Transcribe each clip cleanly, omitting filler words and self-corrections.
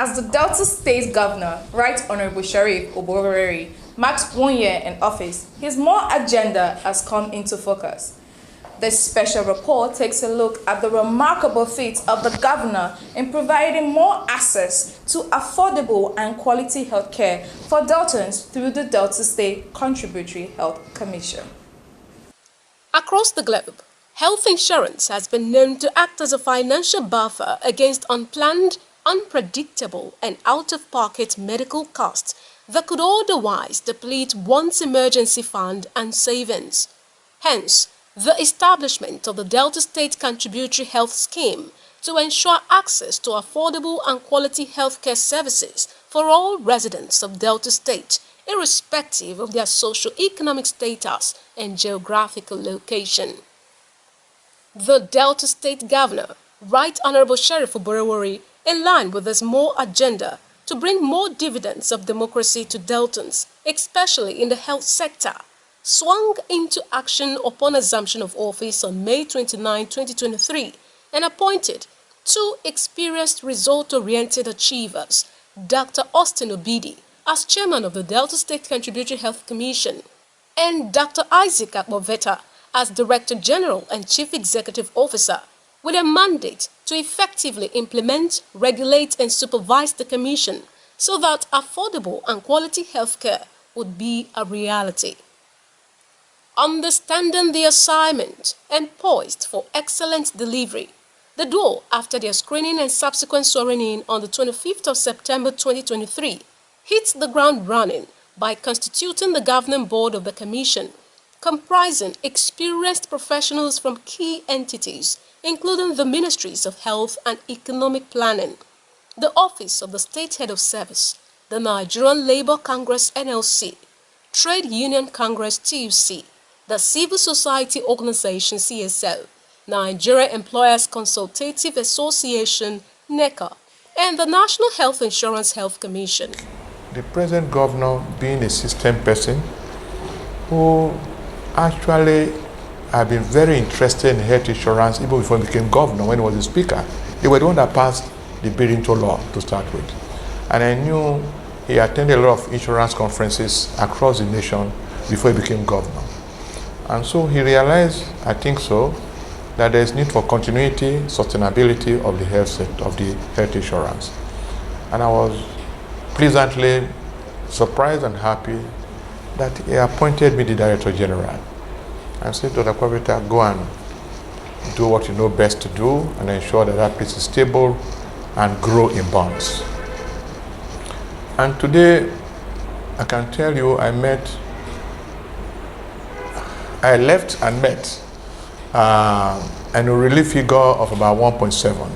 As the Delta State Governor, Right Honorable Sheriff Oborevwori, marks 1 year in office, his more agenda has come into focus. This special report takes a look at the remarkable feats of the governor in providing more access to affordable and quality health care for Deltans through the Delta State Contributory Health Commission. Across the globe, health insurance has been known to act as a financial buffer against unplanned, unpredictable, and out-of-pocket medical costs that could otherwise deplete one's emergency fund and savings. Hence, the establishment of the Delta State Contributory Health Scheme to ensure access to affordable and quality healthcare services for all residents of Delta State, irrespective of their socio-economic status and geographical location. The Delta State Governor, Right Honorable Sheriff Oborevwori, in line with this more agenda to bring more dividends of democracy to Deltans, especially in the health sector, swung into action upon assumption of office on May 29, 2023, and appointed two experienced result-oriented achievers, Dr. Austin Obidi as chairman of the Delta State Contributory Health Commission, and Dr. Isaac Akpoveta as Director General and Chief Executive Officer, with a mandate to effectively implement, regulate, and supervise the Commission so that affordable and quality healthcare would be a reality. Understanding the assignment and poised for excellent delivery, the duo, after their screening and subsequent swearing-in on the 25th of September 2023, hit the ground running by constituting the governing board of the Commission, comprising experienced professionals from key entities, including the Ministries of Health and Economic Planning, the Office of the State Head of Service, the Nigerian Labour Congress NLC, Trade Union Congress TUC, the Civil Society Organization CSO, Nigeria Employers Consultative Association NECA, and the National Health Insurance Health Commission. The present governor, being a system person who actually have been very interested in health insurance even before he became governor, when he was the speaker. They were the one that passed the bill into law to start with. And I knew he attended a lot of insurance conferences across the nation before he became governor. And so he realized, I think so, that there is need for continuity, sustainability of the health sector, of the health insurance. And I was pleasantly surprised and happy that he appointed me the Director General. I said to Dr. Akpoveta, go and do what you know best to do and ensure that that place is stable and grow in bonds. And today, I can tell you, I left and met a relief figure of about 1.7.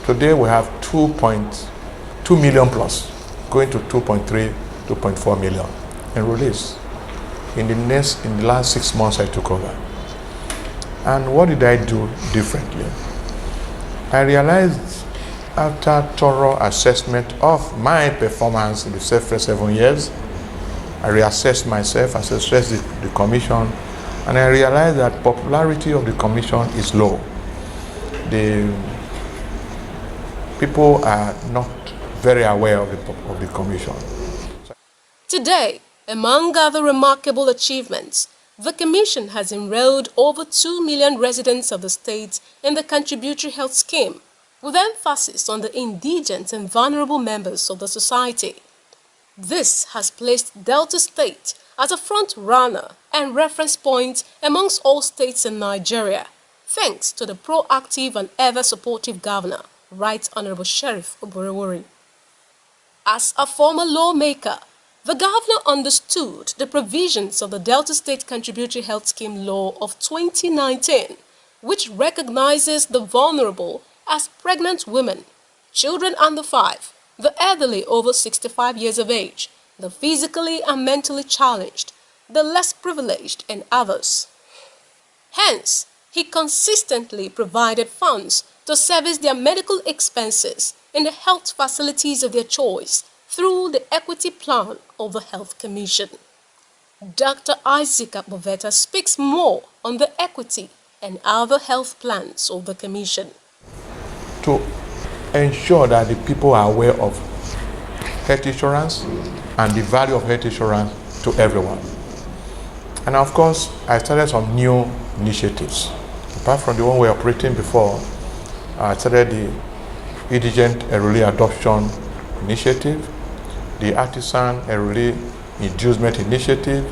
Today we have 2.2 million plus, going to 2.3, 2.4 million enrollees in the last 6 months I took over. And what did I do differently? I realized after thorough assessment of my performance in the first 7 years, I reassessed myself, I assessed the commission, and I realized that popularity of the commission is low. The people are not very aware of the commission. Today, among other remarkable achievements, the Commission has enrolled over 2 million residents of the state in the Contributory Health Scheme, with emphasis on the indigent and vulnerable members of the society. This has placed Delta State as a front runner and reference point amongst all states in Nigeria, thanks to the proactive and ever-supportive Governor, Right Honorable Sheriff Oborevwori. As a former lawmaker, the Governor understood the provisions of the Delta State Contributory Health Scheme Law of 2019, which recognizes the vulnerable as pregnant women, children under 5, the elderly over 65 years of age, the physically and mentally challenged, the less privileged, and others. Hence, he consistently provided funds to service their medical expenses in the health facilities of their choice through the equity plan of the Health Commission. Dr. Isaac Akpoveta speaks more on the equity and other health plans of the Commission. To ensure that the people are aware of health insurance and the value of health insurance to everyone. And of course, I started some new initiatives. Apart from the one we were operating before, I started the Indigent Early Adoption Initiative, the Artisan Early Inducement Initiative,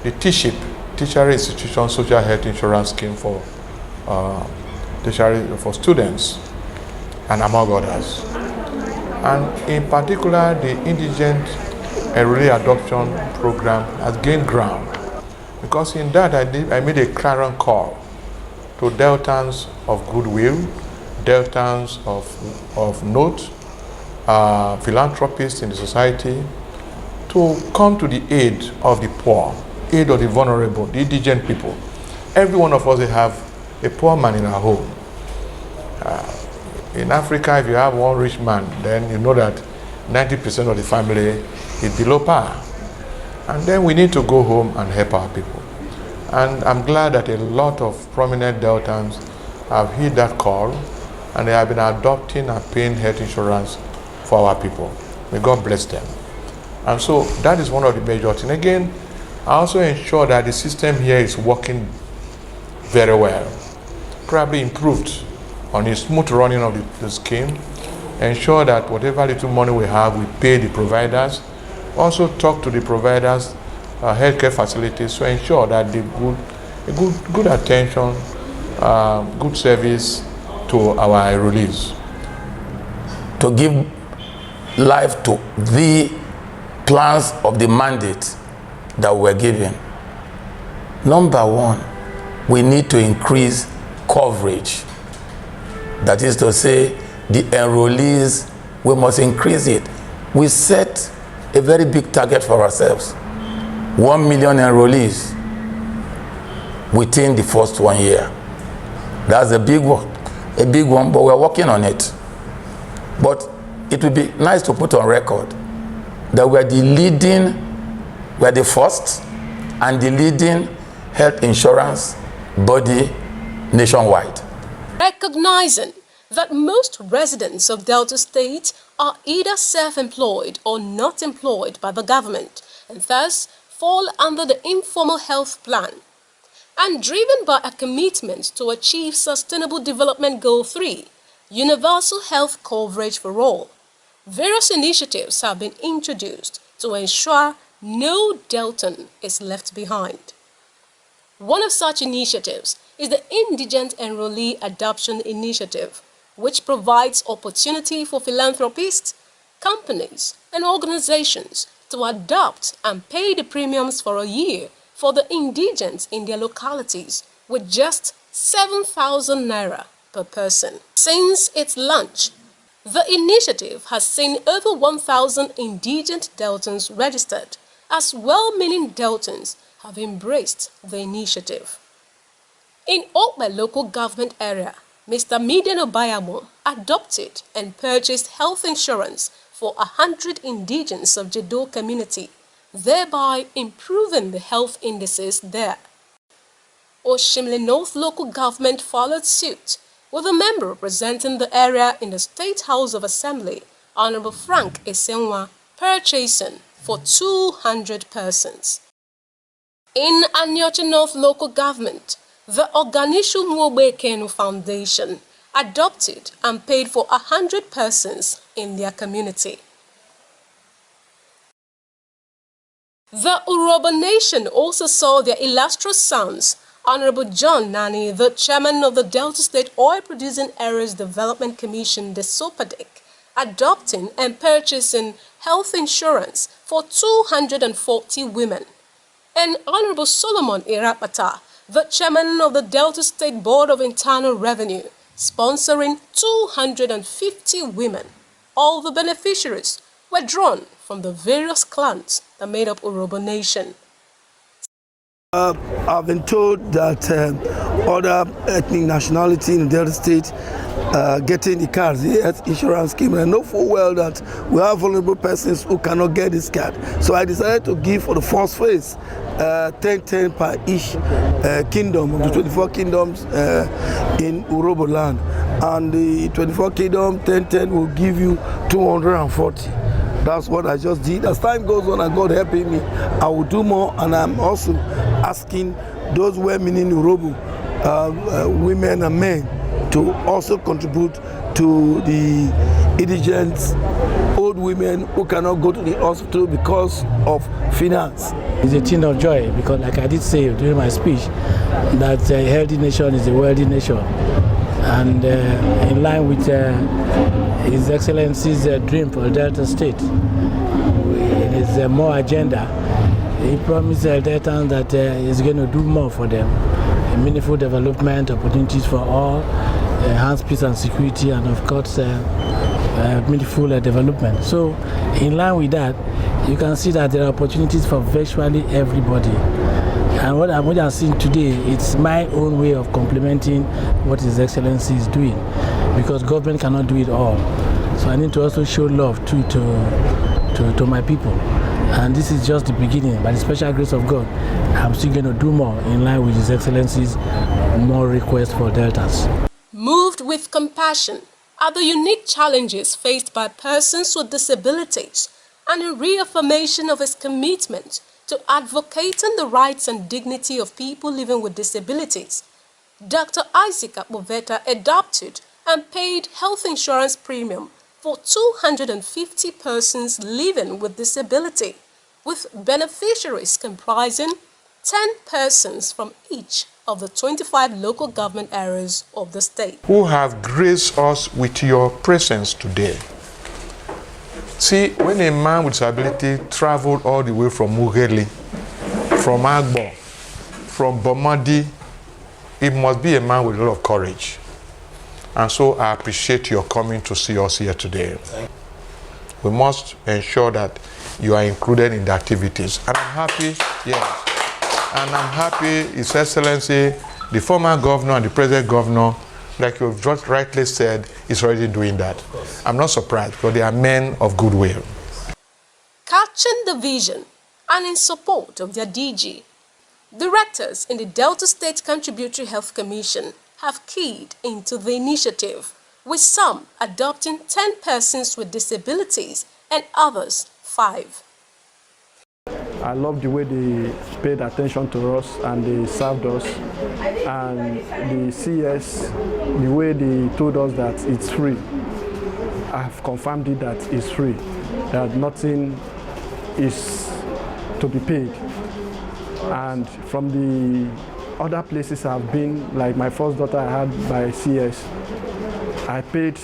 the TISHIP, Tertiary Institution Social Health Insurance Scheme for students, and among others. And in particular, the Indigent Early Adoption Program has gained ground, because in that I made a clarion call to Deltans of goodwill, Deltans of note, philanthropists in the society, to come to the aid of the poor, aid of the vulnerable, the indigent people. Every one of us have a poor man in our home. In Africa, if you have one rich man, then you know that 90% of the family is below par. And then we need to go home and help our people. And I'm glad that a lot of prominent Deltans have heed that call, and they have been adopting and paying health insurance for our people. May God bless them. And so that is one of the major things. Again, I also ensure that the system here is working very well, probably improved on the smooth running of the scheme. Ensure that whatever little money we have, we pay the providers. Also talk to the providers, healthcare facilities, to ensure that they good attention, good service to our enrollees. To give life to the plans of the mandate that we're given. Number one, we need to increase coverage. That is to say, the enrollees, we must increase it. We set a very big target for ourselves. 1 million enrollees within the first 1 year. That's a big one, but we're working on it. But it would be nice to put on record that we're the first and the leading health insurance body nationwide. Recognizing that most residents of Delta State are either self-employed or not employed by the government and thus fall under the informal health plan, and driven by a commitment to achieve Sustainable Development Goal 3, universal health coverage for all, various initiatives have been introduced to ensure no Deltan is left behind. One of such initiatives is the Indigent Enrollee Adoption Initiative, which provides opportunity for philanthropists, companies, and organizations to adopt and pay the premiums for a year for the indigents in their localities with just 7,000 naira per person. Since its launch, the initiative has seen over 1,000 indigent Deltans registered, as well-meaning Deltans have embraced the initiative. In Okpe local government area, Mr. Midian Obayamo adopted and purchased health insurance for 100 indigents of Jedo community, thereby improving the health indices there. Oshimle North local government followed suit, with a member representing the area in the State House of Assembly, Honorable Frank Esenwa, purchasing for 200 persons. In Anyocha North local government, the Organishu Mwobe Kenu Foundation adopted and paid for 100 persons in their community. The Urobo Nation also saw their illustrious sons, Honorable John Nani, the chairman of the Delta State Oil Producing Areas Development Commission, the SOPADEC, adopting and purchasing health insurance for 240 women, and Honorable Solomon Irapata, the chairman of the Delta State Board of Internal Revenue, sponsoring 250 women. All the beneficiaries were drawn from the various clans that made up Urobo Nation. I've been told that other ethnic nationality in Delta State getting the cards, the health insurance scheme. And I know full well that we have vulnerable persons who cannot get this card. So I decided to give for the first phase 10 per each kingdom of the 24 kingdoms in Urobo land. And the 24 kingdom 10 will give you 240. That's what I just did. As time goes on and God helping me, I will do more. And I'm also asking those women in Urobo, women and men, to also contribute to the indigent old women who cannot go to the hospital because of finance. It's a thing of joy because, like I did say during my speech, that a healthy nation is a wealthy nation. And in line with His Excellency's dream for Delta State, in his more agenda, he promised Deltans that he's going to do more for them. Meaningful development, opportunities for all, enhanced peace and security, and of course, meaningful development. So, in line with that, you can see that there are opportunities for virtually everybody. And what I'm seeing today, it's my own way of complementing what His Excellency is doing, because government cannot do it all. So I need to also show love too to my people. And this is just the beginning. By the special grace of God, I'm still going to do more in line with His Excellency's more requests for Deltas. Moved with compassion are the unique challenges faced by persons with disabilities, and in reaffirmation of his commitment to advocating the rights and dignity of people living with disabilities, Dr. Isaac Akpoveta adopted and paid health insurance premium for 250 persons living with disability, with beneficiaries comprising 10 persons from each of the 25 local government areas of the state. Who have graced us with your presence today. See, when a man with disability traveled all the way from Mugeli, from Agbo, from Bomadi, it must be a man with a lot of courage. And so I appreciate your coming to see us here today. We must ensure that you are included in the activities. And I'm happy, yes. And I'm happy His Excellency, the former governor and the present governor, like you've just rightly said, is already doing that. I'm not surprised because they are men of goodwill. Catching the vision and in support of their DG, directors in the Delta State Contributory Health Commission have keyed into the initiative, with some adopting 10 persons with disabilities and others 5. I love the way they paid attention to us and they served us, and the CS, the way they told us that it's free. I have confirmed it that it's free, that nothing is to be paid. And from the other places I've been, like my first daughter I had by CS, I paid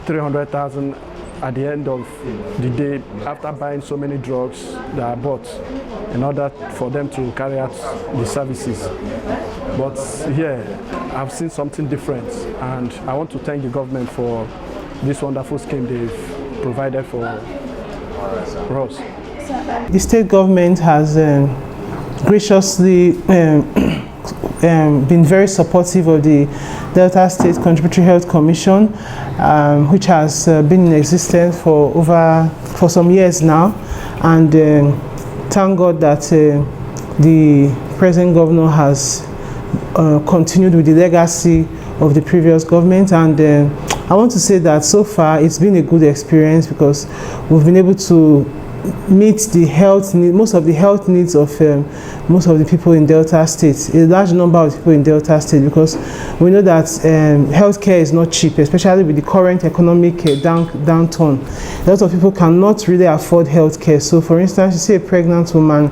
300,000 at the end of the day after buying so many drugs that I bought in order for them to carry out the services. But here, I've seen something different, and I want to thank the government for this wonderful scheme they've provided for us. The state government has graciously been very supportive of the Delta State Contributory Health Commission, which has been in existence for some years now, and thank God that the present governor has continued with the legacy of the previous government. And I want to say that so far it's been a good experience because we've been able to meet the health need, most of the health needs of most of the people in Delta State, a large number of people in Delta State, because we know that healthcare is not cheap, especially with the current economic downturn. A lot of people cannot really afford healthcare. So, for instance, you see a pregnant woman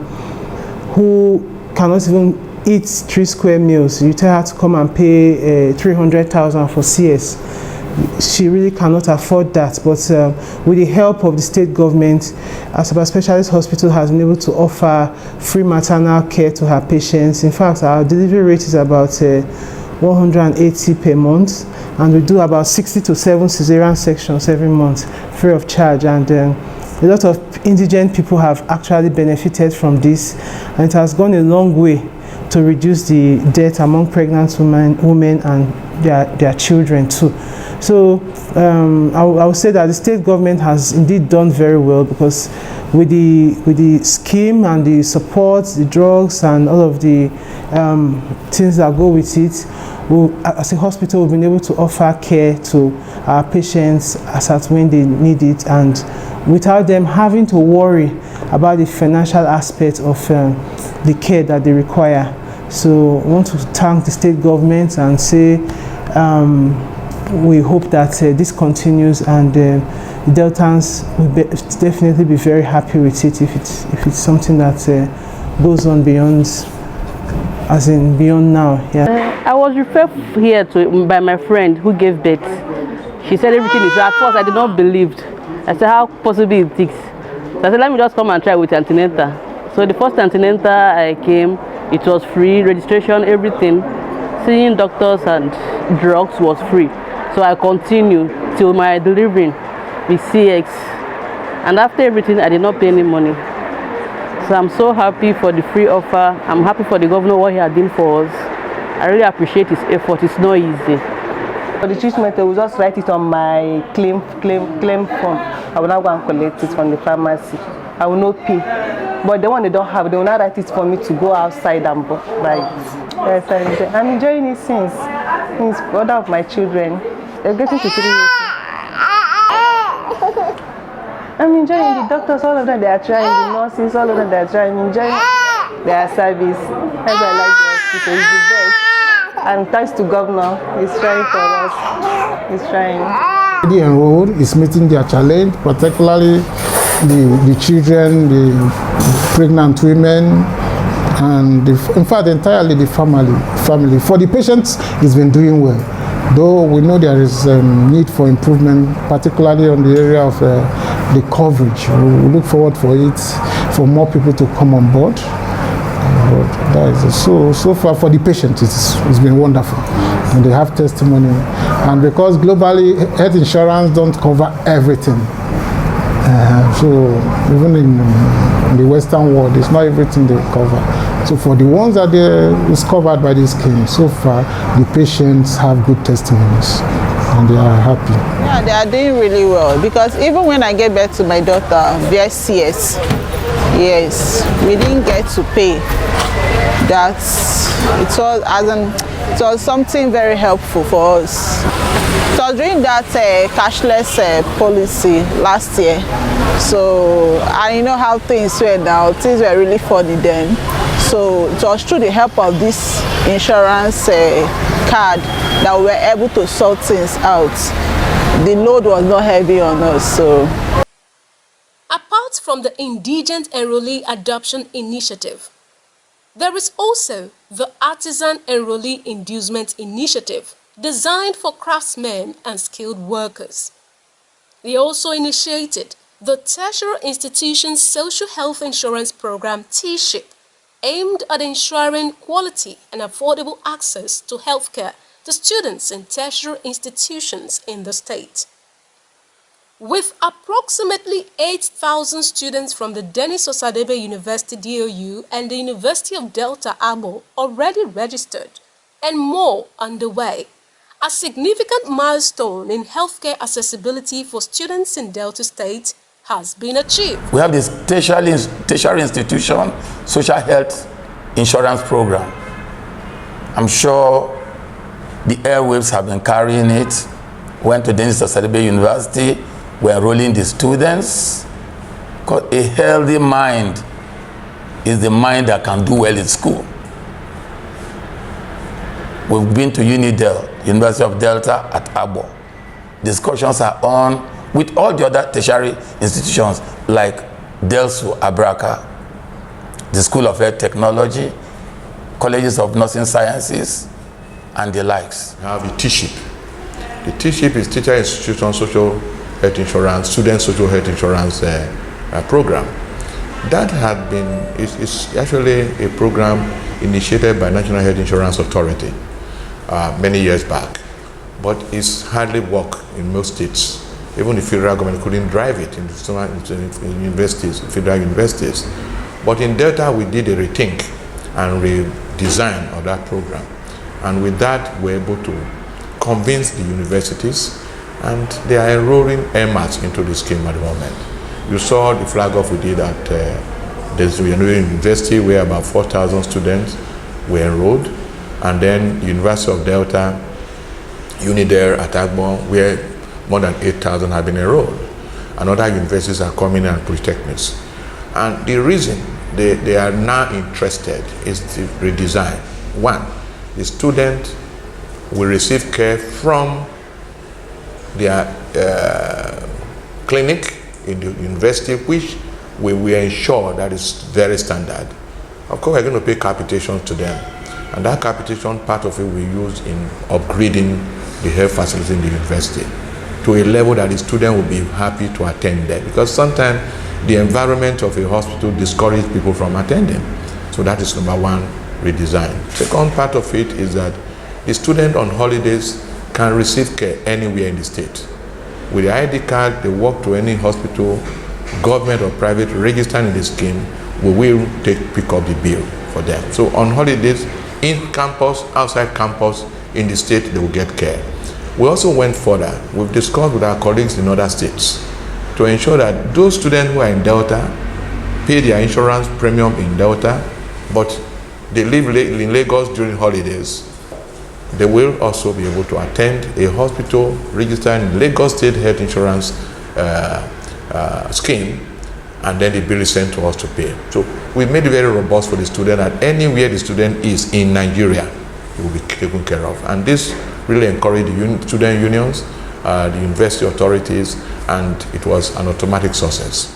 who cannot even eat 3 square meals. You tell her to come and pay 300,000 for CS. She really cannot afford that, but with the help of the state government, Asaba Specialist Hospital has been able to offer free maternal care to her patients. In fact, our delivery rate is about 180 per month, and we do about 60 to 7 cesarean sections every month, free of charge. And a lot of indigent people have actually benefited from this, and it has gone a long way to reduce the death among pregnant women and their children too. So I would say that the state government has indeed done very well, because with the scheme and the support, the drugs and all of the things that go with it, as a hospital, we've been able to offer care to our patients as at when they need it, and without them having to worry about the financial aspect of the care that they require. So I want to thank the state government and say we hope that this continues, and the Deltans will definitely be very happy with it if it's something that goes on beyond, as in beyond now. Yeah. I was referred here by my friend who gave birth. She said everything is. At first I did not believe. I said, how possibly it is? So I said, let me just come and try with antenatal. So the first antenatal I came, it was free, registration, everything. Seeing doctors and drugs was free. So I continued till my delivery with CX. And after everything, I did not pay any money. So I'm so happy for the free offer. I'm happy for the governor, what he had done for us. I really appreciate his effort. It's not easy. For the treatment, I will just write it on my claim form. I will now go and collect it from the pharmacy. I will not pay. But the one they don't have, they will not write it for me to go outside and buy it. Yes, I'm enjoying it since other of my children. They're getting to 3 years. I'm enjoying the doctors, all of them they are trying, the nurses, all of them they are trying, enjoying their service. As I like the hospital, it's the best. And thanks to Governor, he's trying for us. He's trying. The enrolled is meeting their challenge, particularly the children, the pregnant women, and in fact entirely the family. For the patients, it's been doing well. Though we know there is need for improvement, particularly on the area of the coverage. We look forward for it, for more people to come on board. But that is so far for the patient, it's been wonderful, and they have testimony. And because globally health insurance don't cover everything, so even in the Western world, it's not everything they cover. So for the ones that is covered by this scheme, so far the patients have good testimonies and they are happy. Yeah, they are doing really well, because even when I get back to my daughter via CS, yes, we didn't get to pay. It was something very helpful for us. It was during that cashless policy last year. So, and you know how things were now, things were really funny then. So it was through the help of this insurance card that we were able to sort things out. The load was not heavy on us. So. Apart from the Indigent Enrollee Adoption Initiative, there is also the Artisan Enrollee Inducement Initiative, designed for craftsmen and skilled workers. They also initiated the Tertiary Institutions Social Health Insurance Program T-SHIP, aimed at ensuring quality and affordable access to healthcare to students in tertiary institutions in the state. With approximately 8,000 students from the Denis Osadebe University DOU and the University of Delta Abo already registered and more underway, a significant milestone in healthcare accessibility for students in Delta State has been achieved. We have this tertiary institution social health insurance program. I'm sure the airwaves have been carrying it. Went to Denis Osadebe University. We're enrolling the students, because a healthy mind is the mind that can do well in school. We've been to UniDel, University of Delta at Abo. Discussions are on with all the other tertiary institutions like Delsu Abraka, the School of Health Technology, colleges of nursing sciences, and the likes. We have the T-SHIP. The T-SHIP is Teacher Institution Social Health Insurance, Student Social Health Insurance program. That had been, is actually a program initiated by National Health Insurance Authority many years back, but it's hardly worked in most states. Even the federal government couldn't drive it in universities, federal universities. But in Delta, we did a rethink, and redesign of that program. And with that, we're able to convince the universities, and they are enrolling MATs into the scheme at the moment. You saw the flag off we did at there's a university where about 4,000 students were enrolled, and then University of Delta, Unidair at Agbon, where more than 8,000 have been enrolled. And other universities are coming in, and polytechnics. And the reason they are now interested is the redesign. One, the student will receive care from their clinic in the university, which we will ensure that is very standard. Of course, we're going to pay capitation to them, and that capitation, part of it we use in upgrading the health facilities in the university to a level that the student will be happy to attend there, because sometimes the environment of a hospital discourages people from attending. So that is number one, redesign. Second part of it is that the student on holidays can receive care anywhere in the state. With the ID card, they walk to any hospital, government or private, registered in the scheme, we will pick up the bill for them. So on holidays, in campus, outside campus, in the state, they will get care. We also went further. We've discussed with our colleagues in other states to ensure that those students who are in Delta pay their insurance premium in Delta, but they live in Lagos during holidays. They will also be able to attend a hospital registered in Lagos State Health Insurance scheme, and then the bill is sent to us to pay. So we made it very robust for the student that anywhere the student is in Nigeria, it will be taken care of. And this really encouraged the student unions, the university authorities, and it was an automatic success.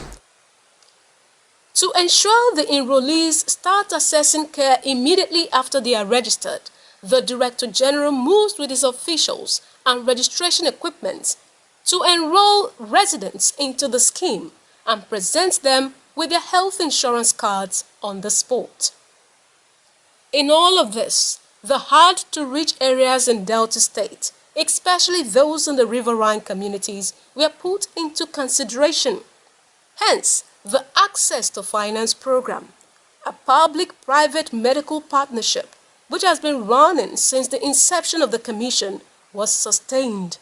To ensure the enrollees start assessing care immediately after they are registered, the Director General moves with his officials and registration equipment to enroll residents into the scheme and presents them with their health insurance cards on the spot. In all of this, the hard-to-reach areas in Delta State, especially those in the riverine communities, were put into consideration. Hence, the Access to Finance program, a public-private medical partnership which has been running since the inception of the Commission, was sustained.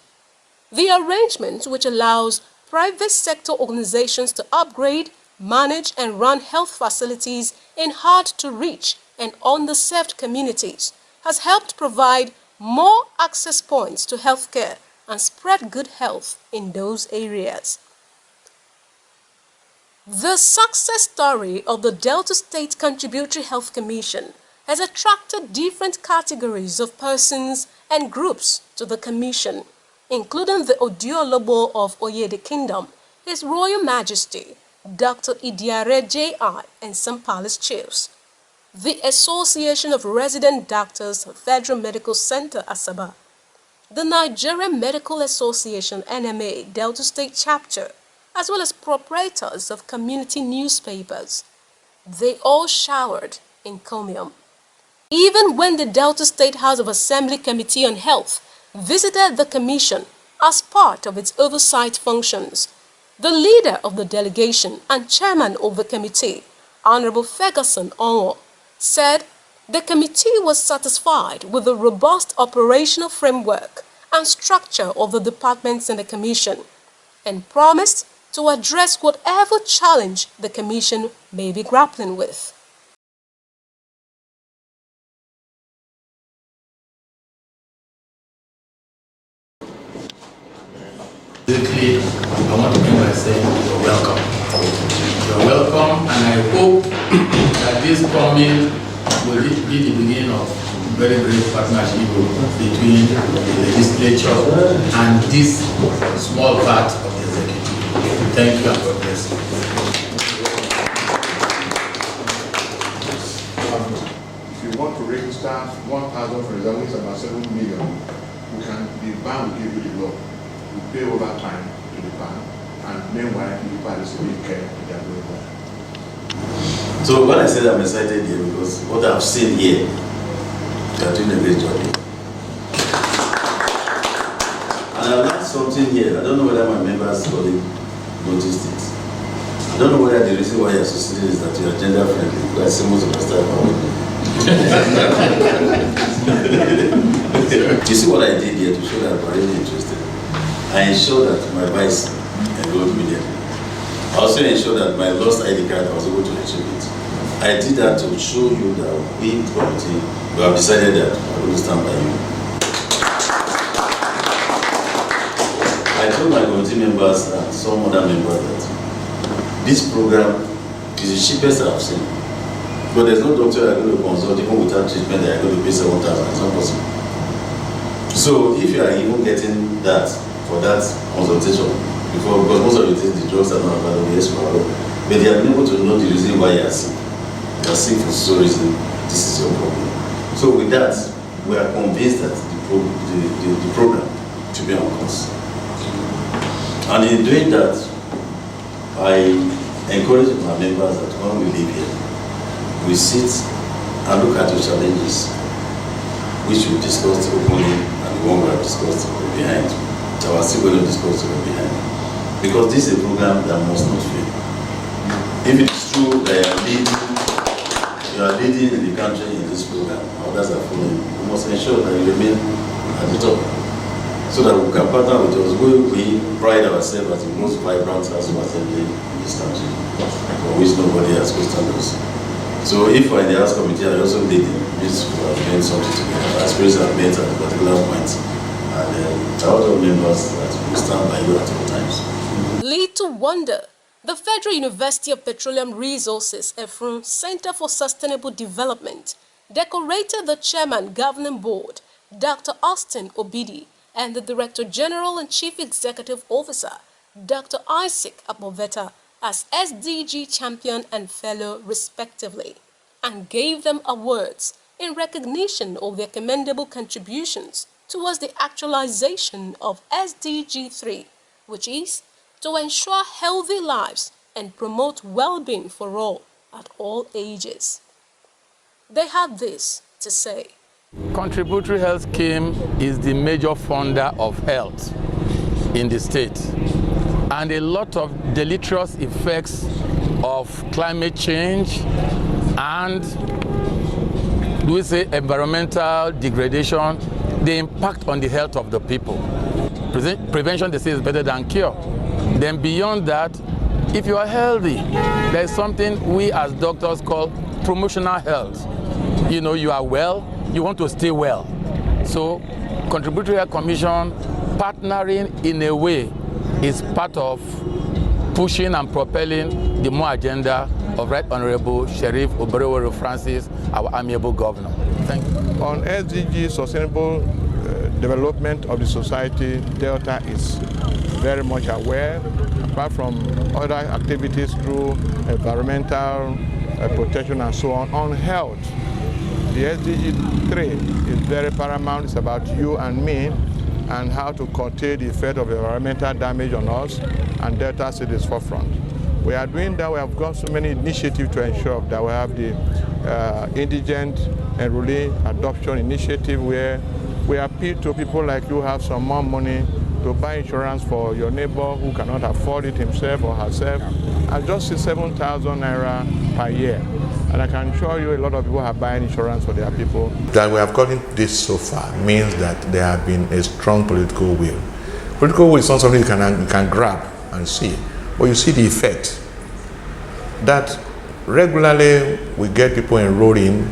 The arrangement, which allows private sector organizations to upgrade, manage and run health facilities in hard-to-reach and underserved communities, has helped provide more access points to healthcare and spread good health in those areas. The success story of the Delta State Contributory Health Commission has attracted different categories of persons and groups to the Commission, including the Odiolobo of Oyede Kingdom, His Royal Majesty, Dr. Idiare J.I. and some palace chiefs, the Association of Resident Doctors Federal Medical Center Asaba, the Nigerian Medical Association NMA Delta State Chapter, as well as proprietors of community newspapers. They all showered encomium. Even when the Delta State House of Assembly Committee on Health visited the Commission as part of its oversight functions, the leader of the delegation and chairman of the committee, Honorable Ferguson Onwo, said the committee was satisfied with the robust operational framework and structure of the departments in the Commission and promised to address whatever challenge the Commission may be grappling with. Quickly, I want to begin by saying you're welcome. You're welcome, and I hope that this coming will be the beginning of very great partnership between the legislature and this small part of the executive. Thank you and God bless you. If you want to register 1,000, for example, it's about 7 million, the bank will give you the loan. You pay over time to the bank, and meanwhile, you participate care in their going. So when I said I'm excited here, because what I've seen here, you are doing a great job here. And I learned something here. I don't know whether my members already noticed it. I don't know whether the reason why you're associated is that you are gender friendly, because I see most of the staff are women. You see what I did here to show that I'm really interested. I ensured that my vice enrolled immediately. I also ensured that my lost ID card I was able to retrieve it. I did that to show you that we, the committee, we have decided that I will stand by you. I told my committee members and some other members that this program is the cheapest I've seen. But there's no doctor you're going to consult even without treatment that you're going to pay 7,000. It's not possible. So if you are even getting that for that consultation, before, because most of the drugs are not available, yes, but they are able to know the reason why you are sick. You are sick for some reason, this is your problem. So with that, we are convinced that the program should be on course. And in doing that, I encourage my members that when we leave here, we sit and look at the challenges which we discussed openly and the one we have discussed behind. So I still going to discuss behind. Because this is a program that must not fail. If it is true that you are leading in the country in this program, others are following, we must ensure that you remain at the top. So that we can partner with us. We pride ourselves as the most vibrant House of Assembly in this country, for which nobody has questioned us. So if we're in the House Committee, I also lead this we have made something together. Aspirations have met at a particular point. And I also members that will stand by you at all times. Little wonder, the Federal University of Petroleum Resources, EFRUN Center for Sustainable Development, decorated the Chairman Governing Board, Dr. Austin Obidi, and the Director General and Chief Executive Officer, Dr. Isaac Aboveta, as SDG Champion and Fellow respectively, and gave them awards in recognition of their commendable contributions towards the actualization of SDG 3, which is to ensure healthy lives and promote well-being for all at all ages. They had this to say. Contributory health scheme is the major funder of health in the state, and a lot of deleterious effects of climate change and, do we say, environmental degradation, they impact on the health of the people. Prevention, they say, is better than cure. Then beyond that, if you are healthy, there is something we as doctors call promotional health. You know, you are well, you want to stay well. So Contributory Health Commission partnering in a way is part of pushing and propelling the more agenda of Right Honorable Sheriff Oborevwori Francis, our amiable governor. Thank you. On SDG, sustainable development of the society, Delta is very much aware, apart from other activities through environmental protection and so on health. The SDG 3 is very paramount. It's about you and me and how to curtail the effect of environmental damage on us, and Delta State is forefront. We are doing that. We have got so many initiatives to ensure that we have the indigent enrollee adoption initiative, where we appeal to people like you who have some more money to buy insurance for your neighbor who cannot afford it himself or herself at just 7,000 naira per year. And I can assure you a lot of people are buying insurance for their people. That we have gotten this so far means that there have been a strong political will. Political will is not something you can grab and see, but you see the effect. That regularly we get people enrolled in,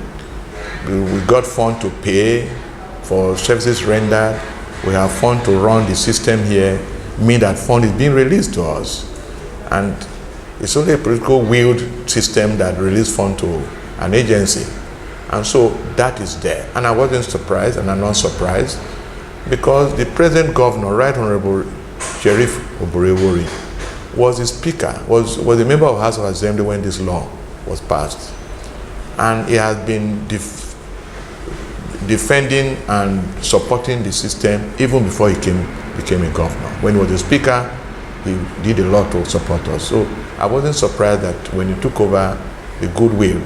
we got funds to pay for services rendered, we have fund to run the system here, mean that fund is being released to us. And it's only a political willed system that releases fund to an agency. And so that is there. And I wasn't surprised, and I'm not surprised, because the present governor, Right Honorable Sheriff Oborevwori, was the speaker, was a member of House of Assembly when this law was passed. And he has been defending and supporting the system even before he became a governor. When he was a speaker, he did a lot to support us. So I wasn't surprised that when he took over, the goodwill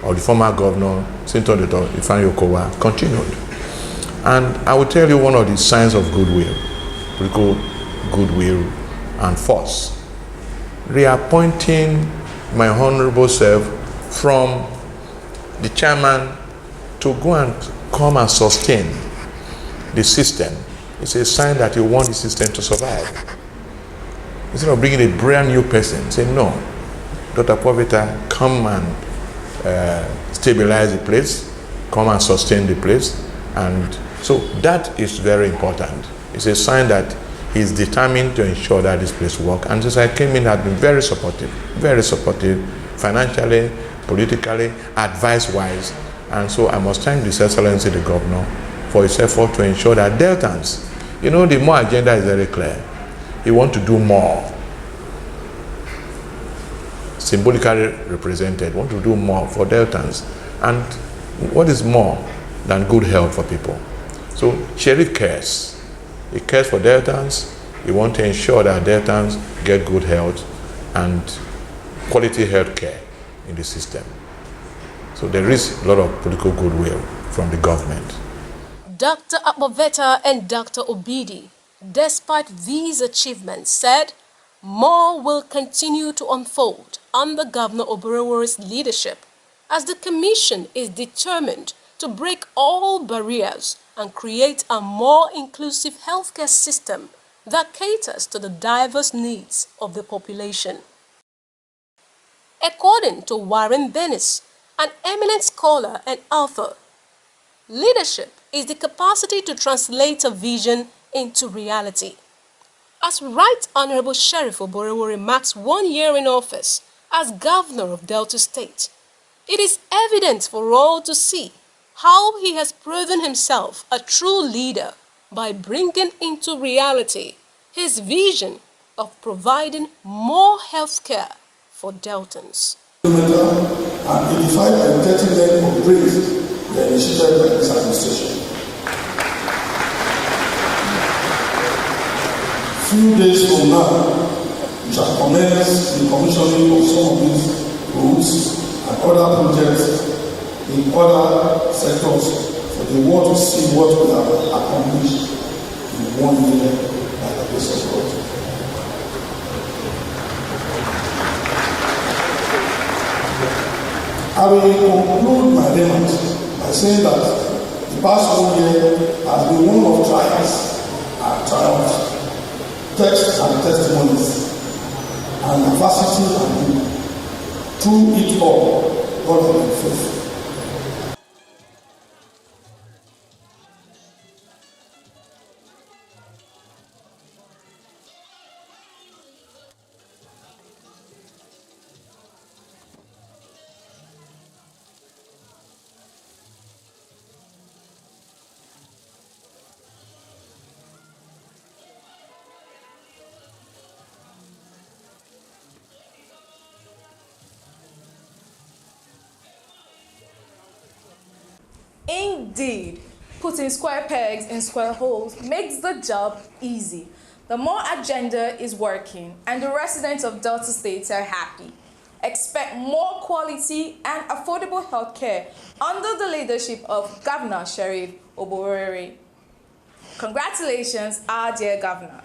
of the former governor, Senator Ifeanyi Okowa, continued. And I will tell you one of the signs of goodwill, political goodwill and force. Reappointing my honorable self from the chairman to go and come and sustain the system, it's a sign that you want the system to survive. Instead of bringing a brand new person, say, no, Dr. Povita, come and stabilize the place, come and sustain the place. And so that is very important. It's a sign that he's determined to ensure that this place works. And since I came in, I've been very supportive, financially, politically, advice-wise. And so I must thank His Excellency the Governor for his effort to ensure that Deltans, the more agenda is very clear. He wants to do more. Symbolically represented, want to do more for Deltans. And what is more than good health for people? So Sheriff cares. He cares for Deltans. He wants to ensure that Deltans get good health and quality health care in the system. So there is a lot of political goodwill from the government. Dr. Akpoveta and Dr. Obidi, despite these achievements, said more will continue to unfold under Governor Oborevori's leadership, as the Commission is determined to break all barriers and create a more inclusive healthcare system that caters to the diverse needs of the population. According to Warren Bennis, an eminent scholar and author, leadership is the capacity to translate a vision into reality. As Right Honorable Sheriff Oborevori marks 1 year in office as Governor of Delta State, it is evident for all to see how he has proven himself a true leader by bringing into reality his vision of providing more health care for Deltans. And 85 and 30 men of grace were initiated by this administration. Few days from now, we shall commence the commissioning of some of these roads and other projects in other sectors for the world to see what we have accomplished in 1 year by the grace of God. I will conclude my remarks by saying that the past 1 year has been one of trials and triumphs, texts and testimonies, and adversity and good. Through it all, God has been faithful. Indeed, putting square pegs in square holes makes the job easy. The more agenda is working and the residents of Delta State are happy. Expect more quality and affordable health care under the leadership of Governor Sheriff Oborevori. Congratulations, our dear Governor.